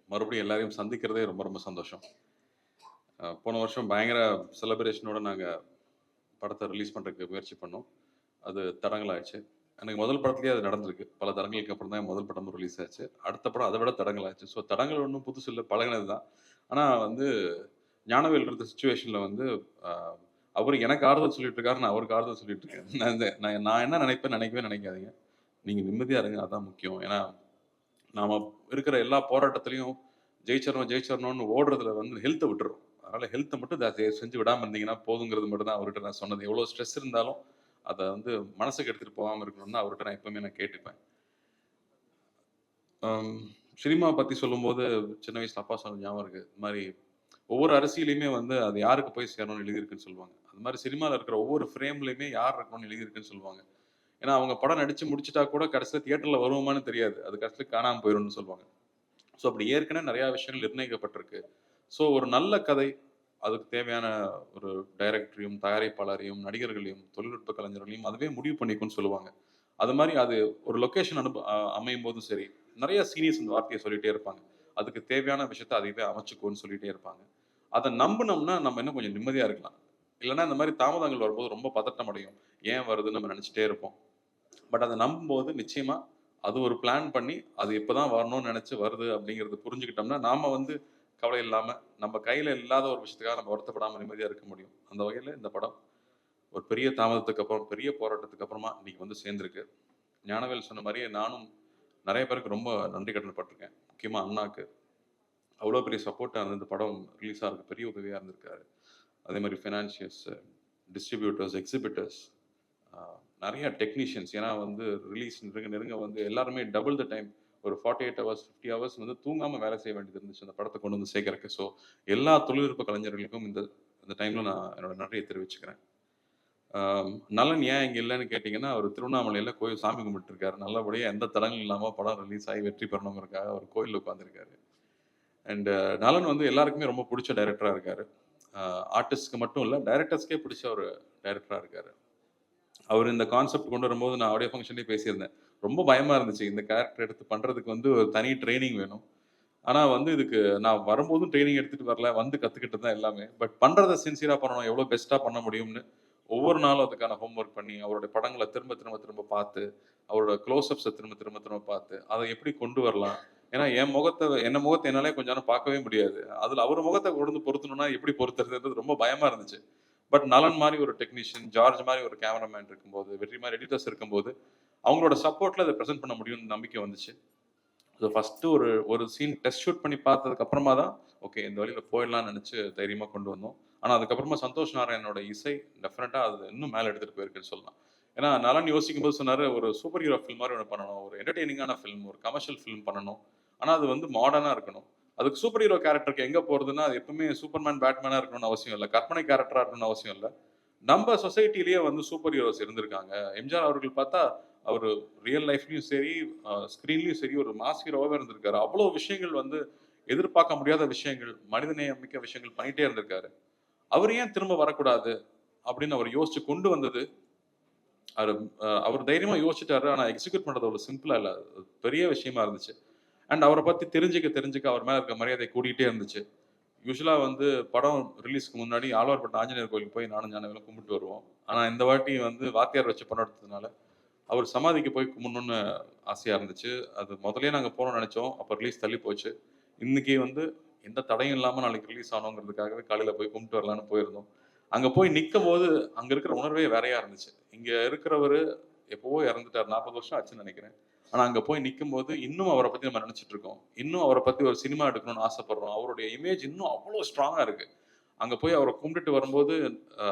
மறுபடியும் எல்லாரையும் சந்திக்கிறதே ரொம்ப ரொம்ப சந்தோஷம். போன வருஷம் பயங்கர செலிப்ரேஷனோட நாங்க படத்த ரிலீஸ் பண்றதுக்கு முயற்சி பண்ணோம். அது தடங்கலாயிருச்சு. எனக்கு முதல் படத்திலேயே அது நடந்திருக்கு. பல தடங்களுக்கு அப்புறம் தான் என் முதல் படமும் ரிலீஸ் ஆச்சு. அடுத்த படம் அத விட தடங்கலாச்சு. ஸோ தடங்கள் ஒண்ணும் புதுசு இல்ல. பழகுனது தான். ஆனா வந்து ஞானவேல் இருந்த சிச்சுவேஷன்ல வந்து அ அவரு எனக்கு ஆறுதல் சொல்லிட்டு இருக்காரு. நான் அவருக்கு ஆறுதல் சொல்லிட்டு இருக்கேன். நான் என்ன நினைப்பேன் நினைக்கவே நினைக்காதீங்க. நீங்க நிம்மதியா இருங்க. அதான் முக்கியம். ஏன்னா, நாம இருக்கிற எல்லா போராட்டத்திலயும் ஜெயிச்சிரணும், ஜெயிச்சிரணும்னு ஓடுறதுல வந்து ஹெல்த்த விட்டுர்றோம். அதனால ஹெல்த்த மட்டும் தயவு செஞ்சு விடாம இருந்தீங்கன்னா போதுங்கிறது மட்டும் தான் அவர்ட்ட நான் சொன்னது. எவ்வளோ ஸ்ட்ரெஸ் இருந்தாலும் அத வந்து மனசுக்கு எடுத்துட்டு போகாம இருக்கணும்னு தான் அவர்ட்ட நான் எப்பவுமே நான் கேட்டுப்பேன். அம் சினிமா பத்தி சொல்லும்போது சின்ன வயசுல அப்பா சொன்னது ஞாபகம் இருக்கு. இந்த மாரி ஒவ்வொரு அரசியலையுமே வந்து அது யாருக்கு போய் சேரணும்னு எழுதியிருக்குன்னு சொல்லுவாங்க. அது மாரி சினிமால இருக்கிற ஒவ்வொரு ஃப்ரேம்லயுமே யார் இருக்கணும்னு எழுதியிருக்குன்னு சொல்லுவாங்க. ஏன்னா, அவங்க படம் நடிச்சு முடிச்சுட்டா கூட கடைசியில தியேட்டர்ல வருவோமான்னு தெரியாது. அது கடைசியில காணாம போயிரும்னு சொல்லுவாங்க. ஸோ அப்படி ஏற்கனவே நிறைய விஷயங்கள் நிர்ணயிக்கப்பட்டிருக்கு. ஸோ ஒரு நல்ல கதை, அதுக்கு தேவையான ஒரு டைரக்டரையும், தயாரிப்பாளரையும், நடிகர்களையும், தொழில்நுட்ப கலைஞர்களையும் அதுவே முடிவு பண்ணிக்கும்னு சொல்லுவாங்க. அது மாரி அது ஒரு லொகேஷன் அமையும்போதும் சரி, நெறைய சீனியர்ஸ் இந்த வார்த்தைய சொல்லிட்டே இருப்பாங்க. அதுக்கு தேவையான விஷயத்த அதுவே அமைச்சுக்கோன்னு சொல்லிட்டே இருப்பாங்க. அத நம்புனோம்னா நம்ம இன்னும் கொஞ்சம் நிம்மதியா இருக்கலாம். இல்லன்னா இந்த மாரி தாமதங்கள் வரும்போது ரொம்ப பதட்டம் அடையும். ஏன் வருதுன்னு நம்ம நெனச்சுட்டே இருப்போம். பட் அத நம்பும்போது நிச்சயமா அது ஒரு பிளான் பண்ணி, அது இப்பதான் வரணும்னு நெனச்சு வருது அப்படிங்கிறத புரிஞ்சுக்கிட்டோம்னா, நாம வந்து கவலை இல்லாம, நம்ம கையில இல்லாத ஒரு விஷயத்துக்காக நம்ம வருத்தப்படாம நிம்மதியா இருக்க முடியும். அந்த வகையில இந்த படம் ஒரு பெரிய தாமதத்துக்கு அப்புறம், பெரிய போராட்டத்துக்கு அப்புறமா இன்னைக்கு வந்து சேர்ந்திருக்கு. ஞானவேல் சொன்ன மாரியே நானும் நெறைய பேருக்கு ரொம்ப நன்றி கடன் பட்டுருக்கேன். முக்கியமா அண்ணாக்கு. அவ்வளோ பெரிய சப்போர்ட்டா இருந்து இந்த படம் ரிலீஸ் ஆகுறதுக்கு பெரிய உதவியா இருந்திருக்காரு. அதே மாரி ஃபினான்சியர்ஸ், டிஸ்ட்ரிபியூட்டர்ஸ், எக்ஸிபிட்டர்ஸ், அ நெறைய டெக்னீஷியன்ஸ். ஏன்னா வந்து ரிலீஸ் நெருங்க நெருங்க வந்து எல்லாருமே டபுள் த டைம் ஒரு 48 ஹவர்ஸ், 50 ஹவர்ஸ் வந்து தூங்காம வேலை செய்ய வேண்டியது இருந்துச்சு. அந்த படத்த கொண்டு வந்து சேர்க்கறக்கு. ஸோ எல்லா தொழில்நுட்ப கலைஞர்களுக்கும் இந்த இந்த டைம்ல நான் என்னோட நன்றிய தெரிவிச்சுக்கிறேன். நலன் ஏன் இங்க இல்லன்னு கேட்டீங்கன்னா, அவரு திருவண்ணாமலையில கோயில் சாமி கும்பிட்டுருக்காரு. நல்லபடியா எந்த தடங்கலும் இல்லாம படம் ரிலீஸ் ஆகி வெற்றி பெறணுங்கிறதுக்காக அவர் கோயில்ல உட்கார்ந்திருக்காரு. அண்ட் நலன் வந்து எல்லாருக்குமே ரொம்ப புடிச்ச டைரக்டரா இருக்காரு. அ ஆர்டிஸ்ட்ஸ்க்கு மட்டும் இல்ல, டைரக்டர்ஸ்க்கே பிடிச்ச ஒரு டைரக்டரா இருக்காரு. அவரு இந்த கான்செப்ட் கொண்டு வரும்போது நான் ஆடியோ ஃபங்ஷன்லயே பேசியிருந்தேன். ரொம்ப பயமா இருந்துச்சு. இந்த கேரக்டர் எடுத்து பண்றதுக்கு வந்து ஒரு தனி ட்ரெய்னிங் வேணும். ஆனா வந்து இதுக்கு நான் வரும்போதும் ட்ரெய்னிங் எடுத்துட்டு வரல. வந்து கத்துக்கிட்டது தான் எல்லாமே. பட் பண்றத சின்சியரா பண்ணணும். எவ்வளோ பெஸ்ட்டா பண்ண முடியும்னு ஒவ்வொரு நாளும் அதுக்கான ஹோம் ஒர்க் பண்ணி, அவருடைய படங்கள திரும்ப திரும்ப திரும்ப பார்த்து, அவரோட க்ளோஸ் அப்ஸ திரும்ப திரும்ப திரும்ப பார்த்து, அத எப்படி கொண்டு வரலாம்? ஏன்னா என் முகத்த என்னாலயே கொஞ்ச நேரம் பார்க்கவே முடியாது. அதுல அவரு முகத்த கொண்டு வந்து பொருத்தணும்னா எப்படி பொருத்துறதுன்றது ரொம்ப பயமா இருந்துச்சு. பட் நலன் மாரி ஒரு டெக்னீஷியன், ஜார்ஜ் மாரி ஒரு கேமராமேன் இருக்கும்போது, வெற்றி மாரி எடிட்டர்ஸ் இருக்கும்போது, அவங்களோட சப்போர்ட்ல அத பிரசன்ட் பண்ண முடியும்னு நம்பிக்கை வந்துச்சு. ஸோ ஃபர்ஸ்ட்டு ஒரு ஒரு சீன் டெஸ்ட் ஷூட் பண்ணி பார்த்ததுக்கு அப்புறமா தான், ஓகே இந்த வழியில போயிடலாம்னு நெனச்சு தைரியமா கொண்டு வந்தோம். ஆனா அதுக்கப்புறமா சந்தோஷ் நாராயணனோட இசை டெஃபினட்டா அது இன்னும் மேல எடுத்துட்டு போயிருக்குன்னு சொல்லலாம். ஏன்னா நலன் யோசிக்கும்போது சொன்னாரு, ஒரு சூப்பர் ஹீரோ ஃபில்ம் மாரி ஒண்ணு பண்ணணும். ஒரு என்டர்டெய்னிங்கான ஃபில்ம், ஒரு கமர்ஷியல் ஃபில்ம் பண்ணணும். ஆனா அது வந்து மாடர்னா இருக்கணும். அதுக்கு சூப்பர் ஹீரோ கேரக்டருக்கு எங்க போறதுன்னா, அது எப்பவுமே சூப்பர்மேன், பேட்மேனா இருக்கணும்னு அவசியம் இல்ல. கற்பனை கேரக்டரா இருக்கணும்னு அவசியம் இல்ல. நம்ம சொசைட்டிலேயே வந்து சூப்பர் ஹீரோஸ் இருந்திருக்காங்க. எம்ஜிஆர் அவர்கள் பார்த்தா, அவரு ரியல் லைஃப்லயும் சரி, ஸ்க்ரீன்லயும் சரி ஒரு மாஸ் ஹீரோவாவே இருந்திருக்காரு. அவ்வளோ விஷயங்கள் வந்து எதிர்பார்க்க முடியாத விஷயங்கள், மனிதநேயம் மிக்க விஷயங்கள் பண்ணிட்டே இருந்திருக்காரு. அவரு ஏன் திரும்ப வரக்கூடாது? அப்படின்னு அவர் யோசிச்சு கொண்டு வந்தது, அவரு அவர் தைரியமா யோசிச்சுட்டாரு. ஆனா எக்ஸிக்யூட் பண்றது அவ்வளவு சிம்பிளா இல்ல. அது பெரிய விஷயமா இருந்துச்சு. அண்ட் அவர பத்தி தெரிஞ்சுக்க தெரிஞ்சுக்க அவர் மேல இருக்க மரியாதை கூடிட்டே இருந்துச்சு. யூசுவலா வந்து படம் ரிலீஸ்க்கு முன்னாடி ஆழ்வார்பேட்டை ஆஞ்சநேயர் கோயிலுக்கு போய் நானும் ஞானவேலும் கும்பிட்டு வருவோம். ஆனா இந்த வாட்டி வந்து வாத்தியார் வச்சு படம் எடுத்ததுனால, அவர் சமாதிக்கு போய் கும்பிடணும்னு ஆசையா இருந்துச்சு. அது முதல்லயே நாங்க போணும்னு நெனச்சோம். அப்ப ரிலீஸ் தள்ளி போச்சு. இன்னைக்கு வந்து எந்த தடையும் இல்லாம நாளைக்கு ரிலீஸ் ஆகணுங்கிறதுக்காகவே காலையில போய் கும்பிட்டு வரலான்னு போயிருந்தோம். அங்க போய் நிக்கும்போது, அங்க இருக்கிற உணர்வே வேறையா இருந்துச்சு. இங்க இருக்கிறவரு எப்பவோ இறந்துட்டாரு. 40 வருஷம் ஆச்சுன்னு நெனைக்கிறேன். ஆனா அங்க போய் நிக்கும்போது, இன்னும் அவர பத்தி நம்ம நெனச்சுட்டு இருக்கோம். இன்னும் அவர பத்தி ஒரு சினிமா எடுக்கணும்னு ஆசைப்படுறோம். அவருடைய இமேஜ் இன்னும் அவ்ளோ ஸ்ட்ராங்கா இருக்கு. அங்க போய் அவர கும்பிட்டுட்டு வரும்போது, அ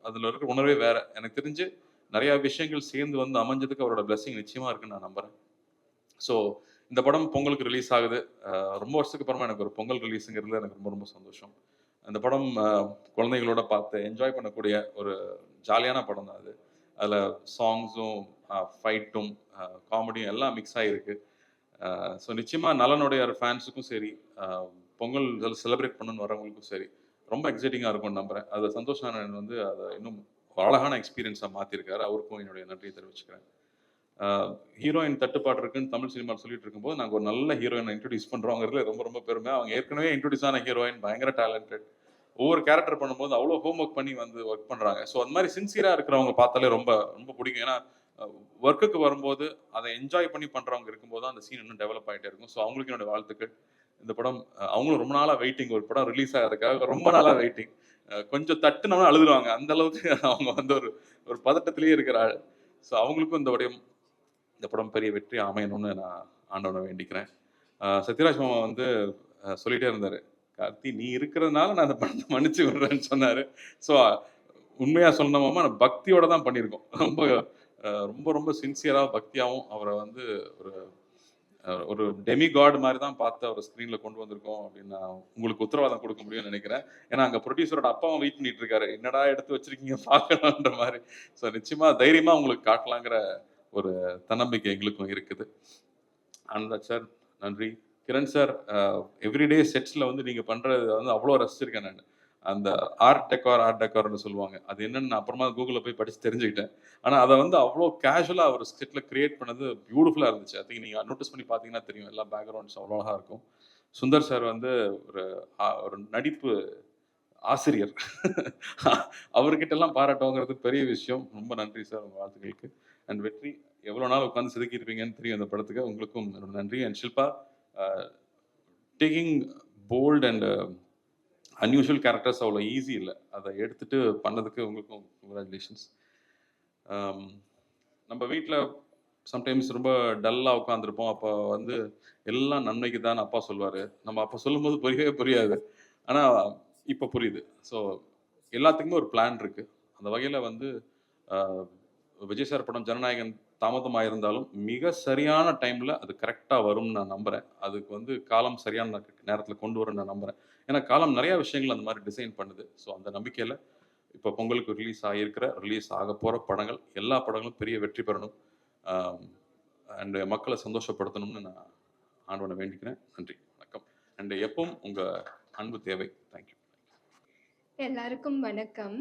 அதுல இருக்கிற உணர்வே வேற. எனக்கு தெரிஞ்சு நெறைய விஷயங்கள் சேர்ந்து வந்து அமைஞ்சதுக்கு அவரோட பிளெஸ்ஸிங் நிச்சயமா இருக்குன்னு நான் நம்புறேன். ஸோ இந்த படம் பொங்கலுக்கு ரிலீஸ் ஆகுது. ரொம்ப வருஷத்துக்கு அப்புறமா எனக்கு ஒரு பொங்கல் ரிலீஸ்ங்கிறதுல எனக்கு ரொம்ப ரொம்ப சந்தோஷம். அந்த படம் குழந்தைகளோட பார்த்து என்ஜாய் பண்ணக்கூடிய ஒரு ஜாலியான படம் தான் அது. அதுல சாங்ஸும், ஃபைட்டும், காமெடியும் எல்லாம் மிக்ஸ் ஆகியிருக்கு. ஸோ நிச்சயமா நலனுடைய ஃபேன்ஸுக்கும் சரி, அ பொங்கல் செலிப்ரேட் பண்ணணும்னு வரவங்களுக்கும் சரி, ரொம்ப எக்ஸைட்டிங்கா இருக்கும்னு நம்புறேன். அத சந்தோஷ் நாராயணன் வந்து அத இன்னும் ஒரு அழகான எக்ஸ்பீரியன்ஸா மாத்திருக்காரு. அவருக்கும் என்னுடைய நன்றிய தெரிவிச்சுக்கிறேன். ஹீரோயின் தட்டுப்பாடு இருக்குன்னு தமிழ் சினிமாவில் சொல்லிட்டு இருக்கும்போது நாங்கள் ஒரு நல்ல ஹீரோயினை இன்ட்ரடியூஸ் பண்ணுறோங்கிறது ரொம்ப ரொம்ப பெருமை. அவங்க ஏற்கனவே இன்ட்ரடியூஸ் ஆன ஹீரோயின் பயங்கர டேலண்டட். ஒவ்வொரு கேரக்டர் பண்ணும்போது அவ்வளோ ஹோம் ஒர்க் பண்ணி வந்து ஒர்க் பண்ணுறாங்க. ஸோ அந்த மாதிரி சின்சியராக இருக்கிறவங்க பார்த்தாலே ரொம்ப ரொம்ப பிடிக்கும். ஏன்னா ஒர்க்குக்கு வரும்போது அதை என்ஜாய் பண்ணி பண்ணுறவங்க இருக்கும்போது தான் அந்த சீன் இன்னும் டெவலப் ஆகிட்டே இருக்கும். ஸோ அவங்களுக்கு என்னோட வாழ்த்துக்கள். இந்த படம் அவங்களும் ரொம்ப நாளாக வெயிட்டிங், ஒரு படம் ரிலீஸ் ஆகிறதுக்காக ரொம்ப நாளாக வெயிட்டிங். கொஞ்சம் தட்டுனோம்னா அழுதுருவாங்க, அந்த அளவுக்கு அவங்க வந்து ஒரு ஒரு பதட்டத்திலேயே இருக்கிற ஆள். ஸோ அவங்களுக்கும் இந்த படம் பெரிய வெற்றி அமையணும்னு நான் ஆண்டவனை வேண்டிக்கிறேன். சத்யராஜ் மாமா வந்து சொல்லிட்டே இருந்தாரு, கார்த்தி நீ இருக்கிறதுனால நான் அந்த படத்தை மன்னிச்சு விடுறேன்னு சொன்னாரு. ஸோ உண்மையா சொன்ன மாமா நான் பக்தியோட தான் பண்ணியிருக்கோம். ரொம்ப ரொம்ப ரொம்ப சின்சியராக பக்தியாகவும் அவரை வந்து ஒரு ஒரு டெமி காட் மாதிரி தான் பார்த்து அவர் ஸ்க்ரீனில் கொண்டு வந்திருக்கோம் அப்படின்னு நான் உங்களுக்கு உத்தரவாதம் கொடுக்க முடியும்னு நினைக்கிறேன். ஏன்னா அங்கே ப்ரொடியூசரோட அப்பாவும் வெயிட் பண்ணிட்டு இருக்காரு, என்னடா எடுத்து வச்சிருக்கீங்க பார்க்கணுன்ற மாதிரி. ஸோ நிச்சயமா தைரியமாக உங்களுக்கு காட்டலாங்கிற ஒரு தன்னம்பிக்கை எங்களுக்கும் இருக்குது. ஆனந்த் சார் நன்றி. கிரண் சார், எவ்ரிடே செட்ஸில் வந்து நீங்கள் பண்ணுறது வந்து அவ்வளோ ரசிச்சிருக்கேன் நான். அந்த ஆர்ட் டெக்கார்னு சொல்லுவாங்க, அது என்னன்னு நான் அப்புறமா கூகுளில் போய் படித்து தெரிஞ்சுக்கிட்டேன். ஆனால் அதை வந்து அவ்வளோ கேஷுவலாக அவர் செட்டில் கிரியேட் பண்ணது பியூட்டிஃபுல்லாக இருந்துச்சு. அது நீங்கள் நோட்டீஸ் பண்ணி பார்த்தீங்கன்னா தெரியும், எல்லா பேக்ரவுண்ட்ஸ் அவ்வளோ அழகாக இருக்கும். சுந்தர் சார் வந்து ஒரு நடிப்பு ஆசிரியர். அவர்கிட்ட எல்லாம் பாராட்டுவாங்கிறது பெரிய விஷயம். ரொம்ப நன்றி சார் உங்கள் வாழ்த்துக்களுக்கு. அண்ட் வெற்றி, எவ்வளோ நாள் உட்காந்து செதுக்கி இருப்பீங்கன்னு தெரியும் அந்த படத்துக்கு. உங்களுக்கும் நன்றி. And Shilpa, taking bold and unusual characters அவ்வளோ ஈஸி இல்லை, அதை எடுத்துட்டு பண்ணதுக்கு உங்களுக்கும் கங்க்ராச்சுலேஷன்ஸ். நம்ம வீட்டில் சம்டைம்ஸ் ரொம்ப டல்லாக உட்காந்துருப்போம். அப்போ வந்து எல்லாம் நன்மைக்கு தான் அப்பா சொல்லுவார். நம்ம அப்போ சொல்லும்போது புரியவே புரியாது, ஆனால் இப்போ புரியுது. ஸோ எல்லாத்துக்குமே ஒரு பிளான் இருக்குது. அந்த வகையில் வந்து விஜய் சார் படம் ஜனநாயகன் தாமதமாக இருந்தாலும் மிக சரியான டைமில் அது கரெக்டாக வரும்னு நான் நம்புகிறேன். அதுக்கு வந்து காலம் சரியான நேரத்தில் கொண்டு வரும்னு நான் நம்புகிறேன். ஏன்னா காலம் நிறையா விஷயங்கள் அந்த மாதிரி டிசைன் பண்ணுது. ஸோ அந்த நம்பிக்கையில் இப்போ பொங்கலுக்கு ரிலீஸ் ஆக போகிற படங்கள் எல்லா படங்களும் பெரிய வெற்றி பெறணும் அண்ட் மக்களை சந்தோஷப்படுத்தணும்னு நான் ஆண்டவனை வேண்டிக்கிறேன். நன்றி, வணக்கம். அண்ட் எப்பவும் உங்கள் அன்பு தேவை. தேங்க்யூ. எல்லாருக்கும் வணக்கம்.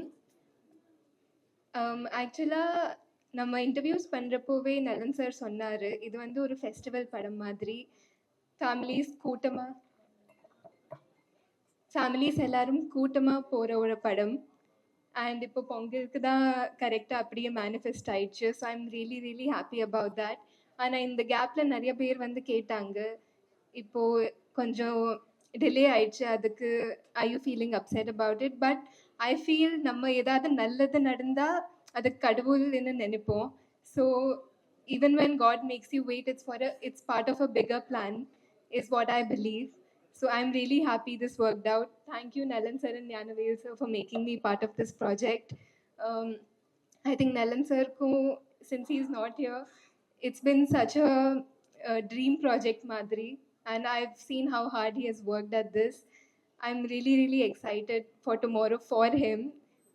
ஆக்சுவலாக நம்ம இன்டர்வியூஸ் பண்ணுறப்போவே நலன் சார் சொன்னார், இது வந்து ஒரு ஃபெஸ்டிவல் படம் மாதிரி. ஃபேமிலிஸ் எல்லாரும் கூட்டமாக போகிற ஒரு படம். அண்ட் இப்போ பொங்கலுக்கு தான் கரெக்டாக அப்படியே மேனிஃபெஸ்ட் ஆயிடுச்சு. So I'm really really happy about that. ஆனால் இந்த கேப்பில் நிறைய பேர் வந்து கேட்டாங்க, இப்போது கொஞ்சம் டிலே ஆயிடுச்சு, அதுக்கு I you feeling upset about it? But I feel நம்ம ஏதாவது நல்லது நடந்தால் அது கடவுள்னு நினைப்போம். So even when God makes you wait, it's part of a bigger plan is what I believe. So I'm really happy this worked out. Thank you, Nalan sir and Gnanavel sir, for making me part of this project. I think Nalan sir, since he's not here, it's been such a dream project, Madhuri, and I've seen how hard he has worked at this. I'm really, really excited for tomorrow for him,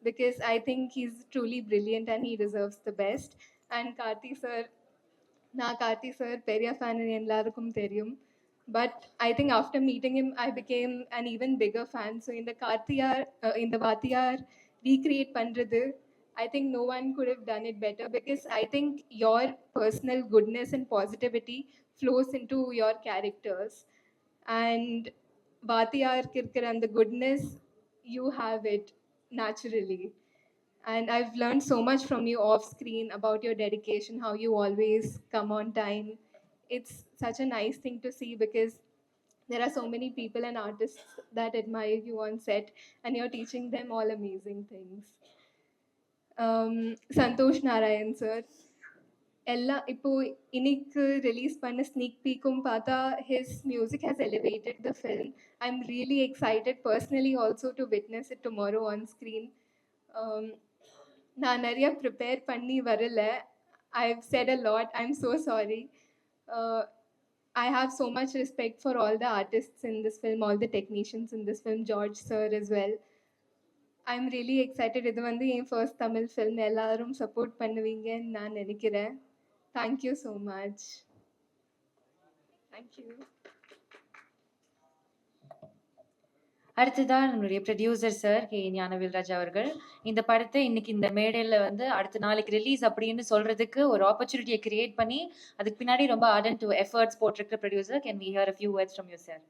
because I think he's truly brilliant and he deserves the best. And Karthi sir, Karthi sir, Periya fan எல்லாருக்கும் தெரியும். But I think after meeting him, I became an even bigger fan. So in the Vaatiyar recreate pandrathu, I think no one could have done it better, because I think your personal goodness and positivity flows into your characters. And Vaatiyar kirkir and the goodness, you have it naturally. And I've learned so much from you off screen about your dedication, how you always come on time. It's such a nice thing to see, because there are so many people and artists that admire you on set, and you're teaching them all amazing things. Santosh Narayan sir, இப்போ இன்னைக்கு release பண்ண sneak பீக்கும் பார்த்தா his music has elevated the film. I'm really excited personally also to witness it tomorrow on screen. நான் நிறைய prepare பண்ணி வரல. I've said a lot. I'm so sorry. I have so much respect for all the artists in this film, all the technicians in this film, George sir as well. I'm really excited. இது வந்து என் first Tamil film. எல்லாரும் support பண்ணுவீங்கன்னு நான் நினைக்கிறேன். Thank you so much. Thank you. அடுத்ததான் நம்மளுடைய producer sir K Gnanavel Raj அவர்கள் இந்த படத்தை இன்னைக்கு இந்த மேடையில் வந்து அடுத்த நாளைக்கு ரிலீஸ் அப்படின்னு சொல்றதுக்கு ஒரு ஆப்பர்ச்சுனிட்டியை கிரியேட் பண்ணி அதுக்கு பின்னாடி ரொம்ப ஆர்டன்ட் எஃபர்ட்ஸ் போட்டிருக்கிற producer can we hear a few words from you sir.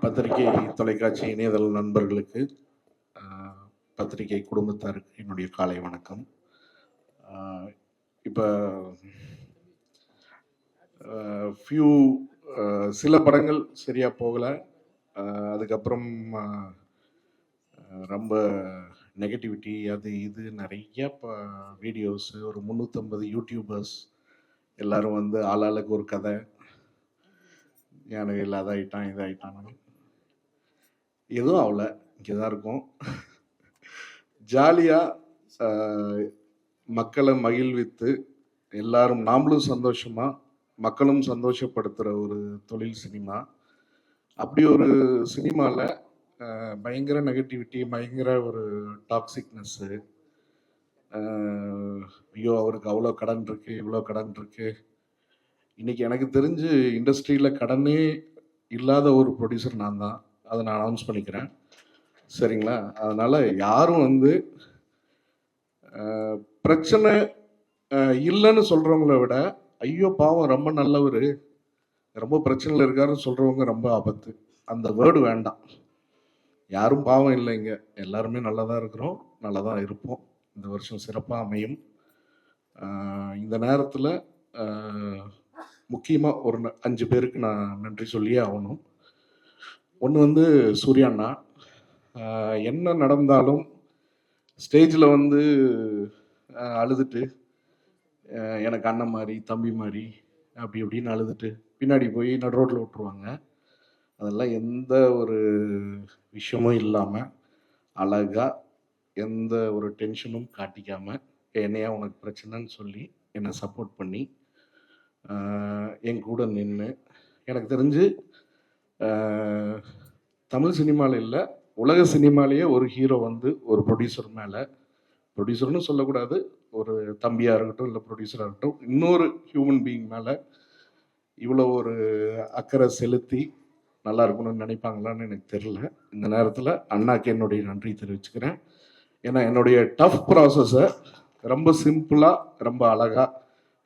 பத்திரிகை தொலைக்காட்சி இணையதள நண்பர்களுக்கு பத்திரிகை குடும்பத்தாருக்கு என்னுடைய காலை வணக்கம். இப்போ சில படங்கள் சரியாக போகலை, அதுக்கப்புறம் ரொம்ப நெகட்டிவிட்டி அது இது நிறைய வீடியோஸ், ஒரு 350 யூடியூபர்ஸ் எல்லாரும் வந்து ஆளாளுக்கு ஒரு கதை, ஞானம் இல்லாத ஆகிட்டான் இதாகிட்டான், எதுவும் ஆகல, இங்கே தான் இருக்கும். ஜாலியாக மக்களை மகிழ்வித்து எல்லாரும் நாமளும் சந்தோஷமாக மக்களும் சந்தோஷப்படுத்துகிற ஒரு தொழில் சினிமா. அப்படி ஒரு சினிமாவில் பயங்கர நெகட்டிவிட்டி, பயங்கர ஒரு டாக்ஸிக்னஸ்ஸு, ஐயோ அவருக்கு அவ்வளோ கடன் இருக்குது இவ்வளோ கடன் இருக்குது. இன்றைக்கி எனக்கு தெரிஞ்சு இண்டஸ்ட்ரியில் கடனே இல்லாத ஒரு ப்ரொடியூசர் நான் தான், அதை நான் அனௌன்ஸ் பண்ணிக்கிறேன், சரிங்களா? அதனால் யாரும் வந்து பிரச்சனை இல்லைன்னு சொல்கிறவங்கள விட ஐயோ பாவம் ரொம்ப நல்லவர் ரொம்ப பிரச்சனையில் இருக்காருன்னு சொல்கிறவங்க ரொம்ப ஆபத்து. அந்த வேர்டு வேண்டாம். யாரும் பாவம் இல்லைங்க, எல்லாருமே நல்லா தான் இருக்கிறோம், நல்லா தான் இருப்போம். இந்த வருஷம் சிறப்பாக அமையும். இந்த நேரத்தில் முக்கியமாக ஒரு 5 பேருக்கு நான் நன்றி சொல்லியே ஆகணும். ஒன்று வந்து சூர்யாண்ணா, என்ன நடந்தாலும் ஸ்டேஜில் வந்து அழுதுட்டு எனக்கு அண்ணன் மாதிரி தம்பி மாதிரி அப்படி இப்படின்னு அழுதுட்டு பின்னாடி போய் நடு ரோட்டில் விட்டுருவாங்க. அதெல்லாம் எந்த ஒரு விஷயமும் இல்லாமல் அழகாக எந்த ஒரு டென்ஷனும் காட்டிக்காமல் என்னையா உனக்கு பிரச்சனைன்னு சொல்லி என்னை சப்போர்ட் பண்ணி என் கூட நின்று, எனக்கு தெரிஞ்சு தமிழ் சினிமாவில் இல்லை உலக சினிமாலேயே ஒரு ஹீரோ வந்து ஒரு ப்ரொடியூசர் மேலே, ப்ரொடியூசர்னு சொல்லக்கூடாது, ஒரு தம்பியாக இருக்கட்டும் இல்லை ப்ரொடியூசராக இருக்கட்டும், இன்னொரு ஹியூமன் பீயிங் மேலே இவ்வளோ ஒரு அக்கறை செலுத்தி நல்லா இருக்கணும்னு நினைப்பாங்களான்னு எனக்கு தெரில. இந்த நேரத்தில் அண்ணாக்கு என்னுடைய நன்றி தெரிவிச்சுக்கிறேன். ஏன்னா என்னுடைய டஃப் ப்ராசஸை ரொம்ப சிம்பிளாக ரொம்ப அழகாக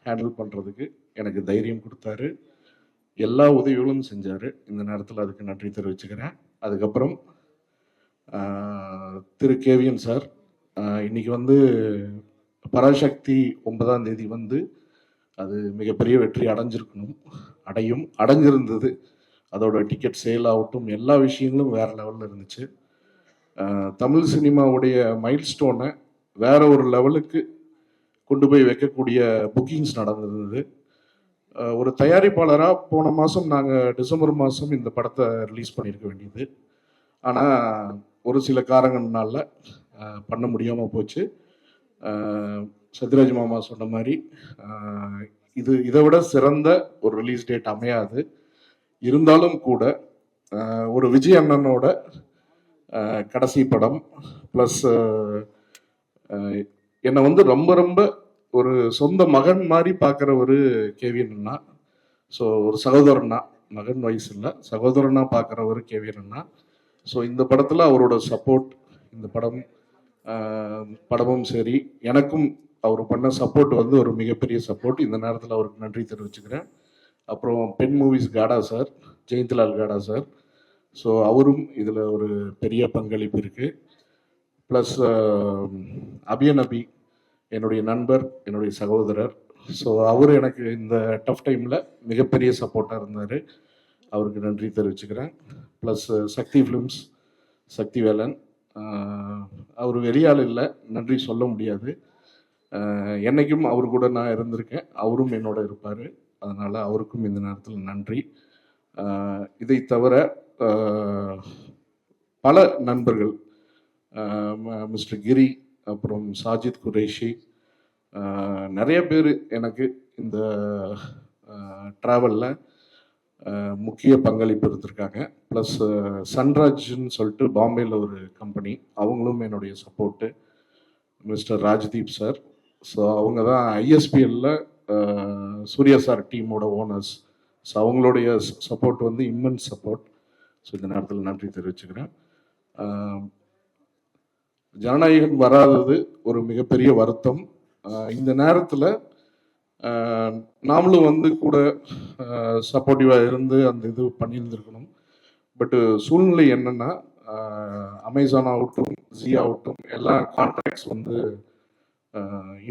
ஹேண்டில் பண்ணுறதுக்கு எனக்கு தைரியம் கொடுத்தாரு, எல்லா உதவிகளும் செஞ்சார். இந்த நேரத்தில் அதுக்கு நன்றி தெரிவிச்சுக்கிறேன். அதுக்கப்புறம் திரு கேவிஎன் சார், இன்னைக்கு வந்து பராசக்தி 9ஆம் தேதி வந்து அது மிகப்பெரிய வெற்றி அடைஞ்சிருந்தது. அதோட டிக்கெட் சேல் ஆகட்டும் எல்லா விஷயங்களும் வேறு லெவலில் இருந்துச்சு. தமிழ் சினிமாவுடைய மைல்ஸ்டோனை வேற ஒரு லெவலுக்கு கொண்டு போய் வைக்கக்கூடிய புக்கிங்ஸ் நடந்திருந்தது. ஒரு தயாரிப்பாளராக போன மாதம் நாங்கள் டிசம்பர் மாதம் இந்த படத்தை ரிலீஸ் பண்ணியிருக்க வேண்டியது, ஆனால் ஒரு சில காரணங்கள்னால பண்ண முடியாமல் போச்சு. சத்யராஜ் மாமா சொன்ன மாதிரி இதை விட சிறந்த ஒரு ரிலீஸ் டேட் அமையாது. இருந்தாலும் கூட ஒரு விஜய் அண்ணனோட கடைசி படம் ப்ளஸ் என்னை வந்து ரொம்ப ரொம்ப ஒரு சொந்த மகன் மாதிரி பார்க்குற ஒரு கேவிஎன் அண்ணா. ஸோ ஒரு சகோதரனா, மகன் வயசு இல்லை, சகோதரனா பார்க்குற ஒரு கேவிஎன் அண்ணா. ஸோ இந்த படத்தில் அவரோட சப்போர்ட், இந்த படமும் சரி எனக்கும் அவர் பண்ண சப்போர்ட் வந்து ஒரு மிகப்பெரிய சப்போர்ட். இந்த நேரத்தில் அவருக்கு நன்றி தெரிவிச்சுக்கிறேன். அப்புறம் பெண் மூவிஸ் காடா சார், ஜெயந்த்லால் காடா சார், ஸோ அவரும் இதில் ஒரு பெரிய பங்களிப்பு இருக்குது. ப்ளஸ் அபியநபி என்னுடைய நண்பர், என்னுடைய சகோதரர், ஸோ அவர் எனக்கு இந்த டஃப் டைமில் மிகப்பெரிய சப்போர்ட்டாக இருந்தார், அவருக்கு நன்றி தெரிவிச்சுக்கிறேன். ப்ளஸ் சக்தி ஃபிலிம்ஸ் சக்திவேலன், அவர் வெளியால் இல்லை, நன்றி சொல்ல முடியாது, என்றைக்கும் அவர் கூட நான் இருந்திருக்கேன், அவரும் என்னோட இருப்பார், அதனால் அவருக்கும் இந்த நேரத்தில் நன்றி. இதை தவிர பல நண்பர்கள், மிஸ்டர் கிரி, அப்புறம் சாஜித் குரேஷி, நிறைய பேர் எனக்கு இந்த ட்ராவலில் முக்கிய பங்களிப்பு இருந்திருக்காங்க. ப்ளஸ் சன்ராஜ்னு சொல்லிட்டு பாம்பேயில் ஒரு கம்பெனி, அவங்களும் என்னுடைய support, mister Rajdeep sir. So அவங்க தான் ஐஎஸ்பிஎல்ல சூர்யா சார் டீமோட ஓனர்ஸ். ஸோ அவங்களுடைய சப்போர்ட் வந்து இம்மென்ஸ் சப்போர்ட். ஸோ இந்த நேரத்தில் நன்றி தெரிவிச்சுக்கிறேன். ஜனநாயகன் வராதது ஒரு மிகப்பெரிய வருத்தம். இந்த நேரத்தில் நாமளும் வந்து கூட சப்போர்ட்டிவாக இருந்து அந்த இது பண்ணியிருந்துருக்கணும். பட்டு சூழ்நிலை என்னென்னா, அமேசான் ஆகட்டும், ஜி ஆகட்டும், எல்லா கான்ட்ராக்ட்ஸ் வந்து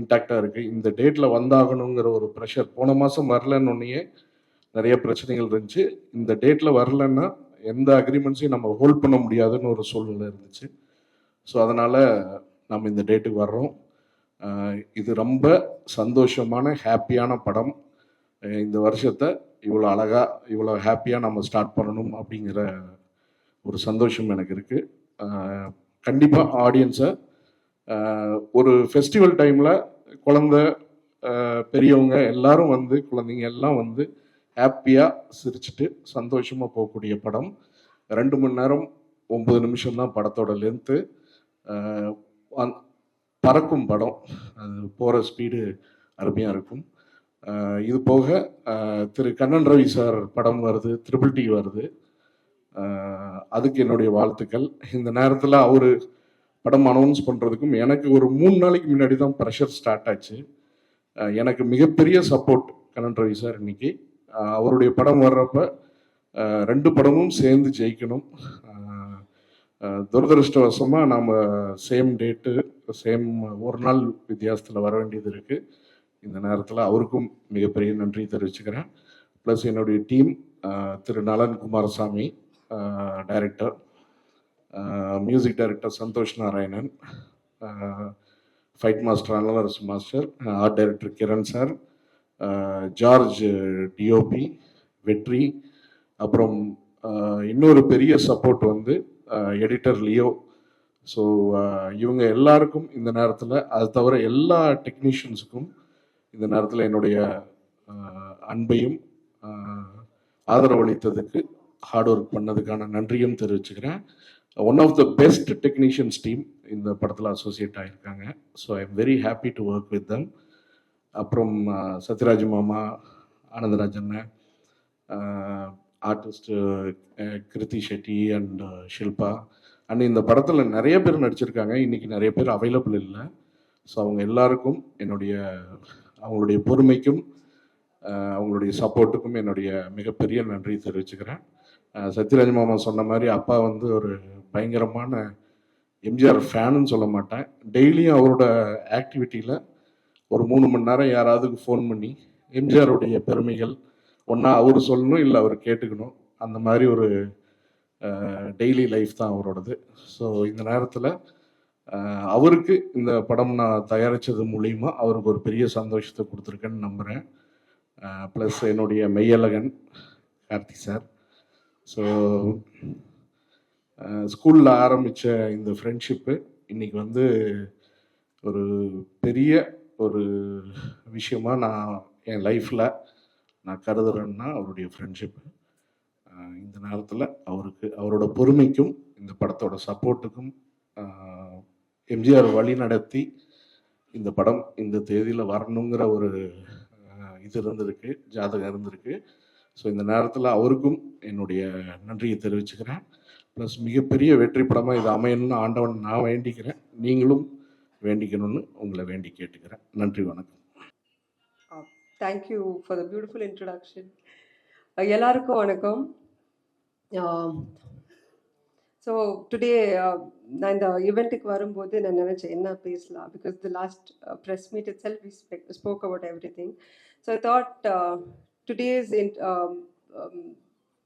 இன்டாக்டாக இருக்குது. இந்த டேட்டில் வந்தாகணுங்கிற ஒரு ப்ரெஷர் போன மாதம் வரலன்னொன்னே நிறைய பிரச்சனைகள் இருந்துச்சு. இந்த டேட்டில் வரலன்னா எந்த அக்ரிமெண்ட்ஸையும் நம்ம ஹோல்ட் பண்ண முடியாதுன்னு ஒரு சூழ்நிலை இருந்துச்சு. ஸோ அதனால் நம்ம இந்த டேட்டுக்கு வர்றோம். இது ரொம்ப சந்தோஷமான ஹாப்பியான படம். இந்த வருஷத்தை இவ்வளோ அழகாக இவ்வளோ ஹாப்பியாக நம்ம ஸ்டார்ட் பண்ணணும் அப்படிங்கிற ஒரு சந்தோஷம் எனக்கு இருக்குது. கண்டிப்பாக ஆடியன்ஸை ஒரு ஃபெஸ்டிவல் டைமில் குழந்த பெரியவங்க எல்லாரும் வந்து குழந்தைங்க எல்லாம் வந்து ஹாப்பியாக சிரிச்சுட்டு சந்தோஷமாக போகக்கூடிய படம். 2 மணி நேரம் 9 நிமிஷம் தான் படத்தோட லென்த்து. பறக்கும் படம், அது போகிற ஸ்பீடு அருமையாக இருக்கும். இது போக திரு கண்ணன் ரவி சார் படம் வருது, ட்ரிபிள் டி வருது. அதுக்கு என்னுடைய வாழ்த்துக்கள். இந்த நேரத்தில் அவர் படம் அனௌன்ஸ் பண்ணுறதுக்கும் எனக்கு ஒரு 3 நாளைக்கு முன்னாடி தான் ப்ரெஷர் ஸ்டார்ட் ஆச்சு. எனக்கு மிகப்பெரிய சப்போர்ட் கண்ணன் ரவி சார். இன்னைக்கு அவருடைய படம் வர்றப்ப 2 படமும் சேர்ந்து ஜெயிக்கணும். துரதிருஷ்டவசமாக நாம் சேம் டேட்டு சேம் ஒரு நாள் வித்தியாசத்தில் வர வேண்டியது இருக்குது. இந்த நேரத்தில் அவருக்கும் மிகப்பெரிய நன்றி தெரிவிச்சுக்கிறேன். ப்ளஸ் என்னுடைய team, Thiru Nalan Kumarasamy director, music director Santhosh Narayanan, fight master Analarasu master, art director Kiran sir, George DOP, Vetri, அப்புறம் இன்னொரு பெரிய சப்போர்ட் வந்து எடிட்டர் லியோ. ஸோ இவங்க எல்லாருக்கும் இந்த நேரத்தில், அது தவிர எல்லா டெக்னீஷியன்ஸுக்கும் இந்த நேரத்தில் என்னுடைய அன்பையும் ஆதரவளித்ததுக்கு, ஹார்ட் ஒர்க் பண்ணதுக்கான நன்றியும் தெரிவிச்சுக்கிறேன். One of the best technicians team இந்த படத்தில் அசோசியேட் ஆகியிருக்காங்க. So I am very happy to work with them. அப்புறம் சத்யராஜ் மாமா, Anandarajan, artist Krithi Shetty and Shilpa, and இந்த படத்தில் நிறைய பேர் நடிச்சிருக்காங்க. இன்றைக்கி நிறைய பேர் அவைலபிள் இல்லை. ஸோ அவங்க எல்லாருக்கும் அவங்களுடைய பொறுமைக்கும் அவங்களுடைய சப்போர்ட்டுக்கும் என்னுடைய மிகப்பெரிய நன்றி தெரிவிச்சுக்கிறேன். சத்யராஜ் மாமா சொன்ன மாதிரி அப்பா வந்து ஒரு பயங்கரமான எம்ஜிஆர் ஃபேனுன்னு சொல்ல மாட்டேன். டெய்லியும் அவரோட ஆக்டிவிட்டியில் ஒரு 3 மணி நேரம் யாராவதுக்கு ஃபோன் பண்ணி எம்ஜிஆருடைய பெருமைகள் ஒன்றா அவர் சொல்லணும், இல்லை அவர் கேட்டுக்கணும். அந்த மாதிரி ஒரு டெய்லி லைஃப் தான் அவரோடது. ஸோ இந்த நேரத்தில் அவருக்கு இந்த படம் நான் தயாரித்தது மூலிமா அவருக்கு ஒரு பெரிய சந்தோஷத்தை கொடுத்துருக்கேன்னு நம்புகிறேன். ப்ளஸ் என்னுடைய மெய்யழகன் கார்த்தி சார். ஸோ ஸ்கூலில் ஆரம்பித்த இந்த ஃப்ரெண்ட்ஷிப்பு இன்றைக்கி வந்து ஒரு பெரிய ஒரு விஷயமாக நான் என் லைஃப்பில் நான் கருதுறேன்னா அவருடைய ஃப்ரெண்ட்ஷிப்பு. இந்த நேரத்தில் அவரோட பொறுமைக்கும் இந்த படத்தோட சப்போர்ட்டுக்கும் எம்ஜிஆர் வழி நடத்தி இந்த படம் இந்த தேதியில் வரணுங்கிற ஒரு இது இருந்திருக்கு, ஜாதகம் இருந்திருக்கு. ஸோ இந்த நேரத்தில் அவருக்கும் என்னுடைய நன்றியை தெரிவிச்சுக்கிறேன். ப்ளஸ் மிகப்பெரிய வெற்றி படமாக இது அமையணும்னு ஆண்டவன் நான் வேண்டிக்கிறேன். நீங்களும் வேண்டிக்கணும்னு உங்களை வேண்டி கேட்டுக்கிறேன். நன்றி, வணக்கம். Thank you for the beautiful introduction. எல்லாருக்கும் வணக்கம். ஸோ டுடே நான் இந்த ஈவெண்ட்டுக்கு வரும்போது நான் நினச்சேன் என்ன பேசலாம், because the last press meet itself we spoke about everything. So I thought today's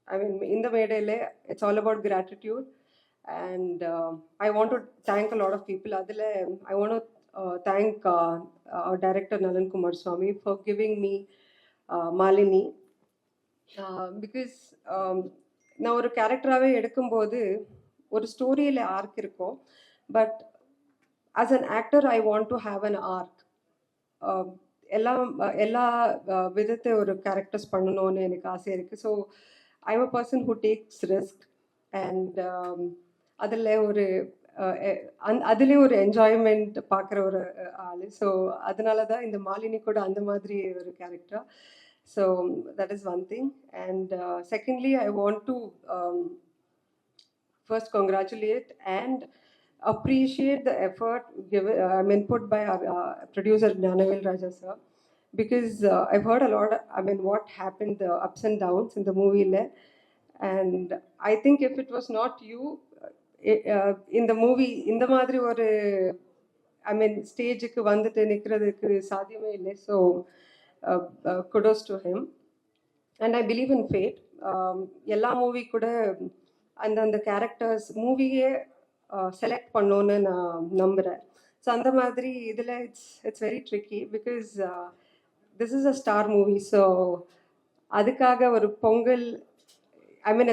I mean இந்த மேடையில் it's all about gratitude and I want to thank a lot of people. அதில் I want to thank our director Nalan Kumar Swamy for giving me Malini, because நான் ஒரு கேரக்டராகவே எடுக்கும்போது ஒரு ஸ்டோரியில் arc இருக்கும், but as an actor I want to have an arc. எல்லா விதத்தை ஒரு கேரக்டர்ஸ் பண்ணணும்னு எனக்கு ஆசை இருக்குது. So I am a person who takes risk and அதில் ஒரு அதுலேயும் ஒரு என்ஜாய்மெண்ட் பார்க்குற ஒரு ஆள். ஸோ அதனால தான் இந்த மாலினி கூட அந்த மாதிரி ஒரு character. So that is one thing. And secondly I want to first congratulate and appreciate the effort given, put by our producer Jnanavil Raja sir, because I've heard a lot. What happened, the ups and downs in the movie, and I think if it was not you in the movie, இந்த மாதிரி ஒரு ஸ்டேஜுக்கு வந்துட்டு நிற்கிறதுக்கு சாத்தியமே இல்லை. So kudos to him. And I believe in fate. எல்லா movie கூட அந்தந்த கேரக்டர்ஸ் மூவியே செலக்ட் பண்ணோன்னு நான் நம்புகிறேன். ஸோ அந்த மாதிரி இதில் it's very tricky because this is a star movie. So அதுக்காக ஒரு Pongal,